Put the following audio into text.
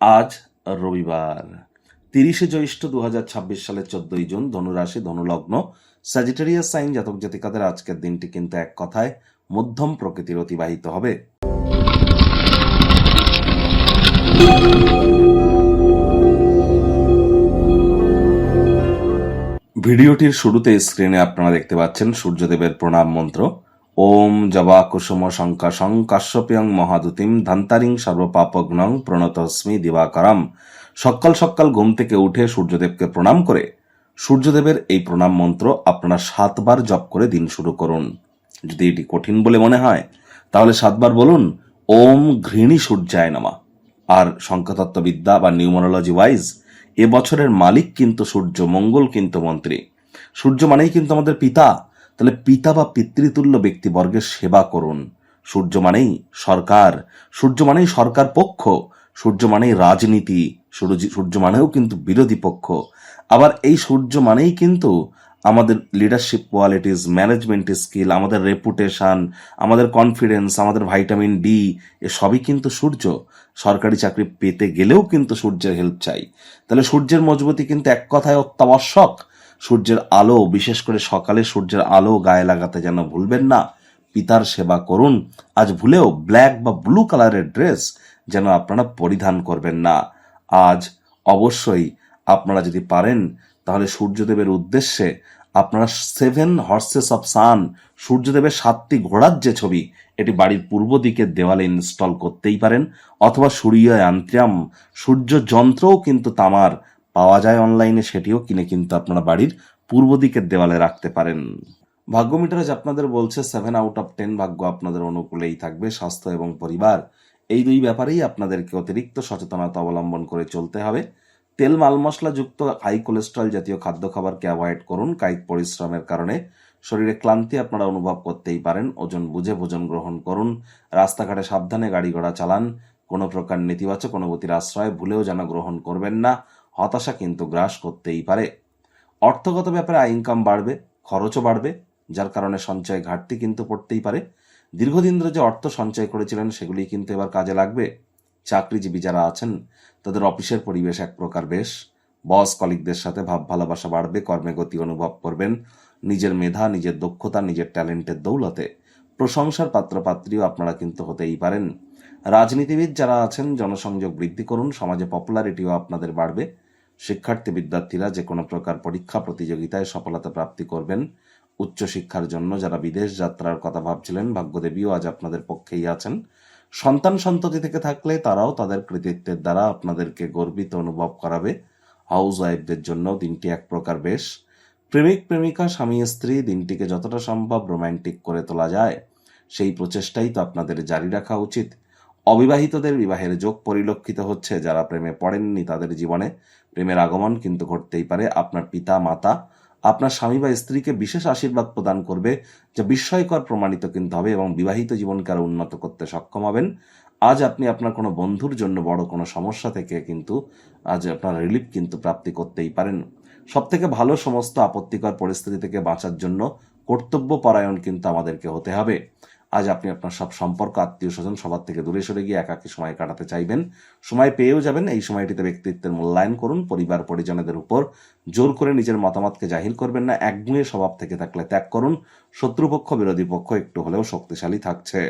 আজ রবিবার 30শে জ্যৈষ্ঠ 2026 সালের 14ই জুন, ধনুরাশি, ধনুলগ্ন, স্যাজিটেরিয়াস সাইন জাতক জাতিকাদের আজকের দিনটি কিন্তু এক কথায় মধ্যম প্রকৃতির অতিবাহিত হবে। ভিডিওটির শুরুতে স্ক্রিনে আপনারা দেখতে পাচ্ছেন সূর্যদেবের প্রণাম মন্ত্র। ওম জবা কুসুম শঙ্কাশং কাশ্যপ্যং মহাদুতিম ধান্তারিং সর্বপাপগ্নং প্রণতস্মি দিবাকরম। সকাল সকাল ঘুম থেকে উঠে সূর্যদেবকে প্রণাম করে সূর্যদেবের এই প্রণাম মন্ত্র আপনারা 7 বার জপ করে দিন শুরু করুন। যদি এটি কঠিন বলে মনে হয় তাহলে 7 বার বলুন ওম ঘৃণী সূর্যায় নমঃ। আর সংখ্যাতত্ত্ববিদ্যা বা নিউমারোলজি ওয়াইজ এবছরের মালিক কিন্তু সূর্য, মঙ্গল কিন্তু মন্ত্রী। সূর্য মানেই কিন্তু আমাদের পিতা, তাহলে পিতা বা পিতৃতুল্য ব্যক্তিবর্গের সেবা করুন। সূর্য মানেই সরকার, সূর্য মানেই সরকার পক্ষ, সূর্য মানেই রাজনীতি, সূর্য মানেও কিন্তু বিরোধী পক্ষ। আবার এই সূর্য মানেই কিন্তু আমাদের লিডারশিপ কোয়ালিটিস, ম্যানেজমেন্ট স্কিল, আমাদের রেপুটেশন, আমাদের কনফিডেন্স, আমাদের ভাইটামিন ডি, এসবই কিন্তু সূর্য। সরকারি চাকরি পেতে গেলেও কিন্তু সূর্যের হেল্প চাই। তাহলে সূর্যের মজবুতি কিন্তু এক কথায় অত্যাবশ্যক। সূর্যের আলো, বিশেষ করে সকালে সূর্যের আলো গায়ে লাগাতে যেন ভুলবেন না। পিতার সেবা করুন। আজ ভুলেও ব্ল্যাক বা ব্লু কালারের ড্রেস যেন আপনারা পরিধান করবেন না। আজ অবশ্যই আপনারা যদি পারেন তাহলে সূর্যদেবের উদ্দেশ্যে আপনারা 7 হর্সেস অফ সান, সূর্যদেবের 7টি ঘোড়ার যে ছবি, এটি বাড়ির পূর্ব দিকের দেওয়ালে ইনস্টল করতেই পারেন। অথবা সূর্য যন্ত্রাম, সূর্য যন্ত্রও কিন্তু তামার পাওয়া যায় অনলাইনে, সেটিও কিনে কিন্তু আপনারা বাড়ির পূর্ব দিকের দেওয়ালে রাখতে পারেন। ভাগ্য মিটার আজ আপনাদের বলছে 7 আউট অফ 10 ভাগ্য আপনাদের অনুকূলেই থাকবে। স্বাস্থ্য এবং পরিবার, এই দুই ব্যাপারেই আপনাদেরকে অতিরিক্ত সচেতনতা অবলম্বন করে চলতে হবে। তেল, মাল মশলা যুক্ত হাই কোলেস্ট্রল জাতীয় খাদ্য খাবারকে অ্যাভয়েড করুন। কায়িক পরিশ্রমের কারণে শরীরে ক্লান্তি আপনারা অনুভব করতেই পারেন। ওজন বুঝে ভোজন গ্রহণ করুন। রাস্তাঘাটে সাবধানে গাড়ি ঘোড়া চালান। কোনো প্রকার নেতিবাচক অনুভূতির আশ্রয় ভুলেও যেন গ্রহণ করবেন না। হতাশা কিন্তু গ্রাস করতেই পারে। অর্থগত ব্যাপারে আয় ইনকাম বাড়বে, খরচও বাড়বে, যার কারণে সঞ্চয় ঘাটতি কিন্তু পড়তেই পারে। দীর্ঘদিন ধরে যে অর্থ সঞ্চয় করেছিলেন সেগুলি কিন্তু এবার কাজে লাগবে। চাকরিজীবী যারা আছেন তাদের অফিসের পরিবেশ এক প্রকার বেশ। বস কলিগদের সাথে ভাব ভালোবাসা বাড়বে, কর্মে গতি অনুভব করবেন। নিজের মেধা, নিজের দক্ষতা, নিজের ট্যালেন্টের দৌলতে প্রশংসার পাত্রপাত্রীও আপনারা কিন্তু হতেই পারেন। রাজনীতিবিদ যারা আছেন জনসংযোগ বৃদ্ধি করুন, সমাজে পপুলারিটিও আপনাদের বাড়বে। শিক্ষার্থী বিদ্যার্থীরা যে কোনো প্রকার পরীক্ষা প্রতিযোগিতায় সফলতা প্রাপ্তি করবেন। উচ্চশিক্ষার জন্য যারা বিদেশ যাত্রার কথা ভাবছিলেন, ভাগ্যদেবীও আজ আপনাদের পক্ষেই আছেন। সন্তান সন্ততি থেকে থাকলে তারাও তাদের কৃতিত্বের দ্বারা আপনাদেরকে গর্বিত অনুভব করাবে। হাউস ওয়াইফদের জন্য দিনটি এক প্রকার বেশ। প্রেমিক প্রেমিকা, স্বামী স্ত্রী, দিনটিকে যতটা সম্ভব রোম্যান্টিক করে তোলা যায় সেই প্রচেষ্টাই তো আপনাদের জারি রাখা উচিত। অবিবাহিতদের বিবাহের যোগ পরিলক্ষিত হচ্ছে। যারা প্রেমে পড়েননি তাদের জীবনে প্রেমের আগমন কিন্তু ঘটতেই পারে। আপনার পিতা মাতা আপনার স্বামী বা স্ত্রীকে বিশেষ আশীর্বাদ প্রদান করবে, যা বিস্ময়কর প্রমাণিত কিন্তু হবে এবং বিবাহিত জীবনকে আরো উন্নত করতে সক্ষম হবেন। আজ আপনি আপনার কোনো বন্ধুর জন্য বড় কোনো সমস্যা থেকে কিন্তু আজ আপনার রিলিফ কিন্তু প্রাপ্তি করতেই পারেন। সব থেকে ভালো, সমস্ত আপত্তিকর পরিস্থিতি থেকে বাঁচার জন্য কর্তব্য পরায়ণ কিন্তু আমাদেরকে হতে হবে। আজ আপনি আপনার সব সম্পর্ক, আত্মীয় স্বজন সবার থেকে দূরে সরে গিয়ে একাকী সময় কাটাতে চাইবেন। সময় পেয়েও যাবেন। এই সময়টিতে ব্যক্তিত্বের মূল্যায়ন করুন। পরিবার পরিজনদের উপর জোর করে নিজের মতামতকে জাহির করবেন না। একগুঁয়ে স্বভাব থেকে থাকলে ত্যাগ করুন। শত্রুপক্ষ, বিরোধী পক্ষ একটু হলেও শক্তিশালী থাকছে।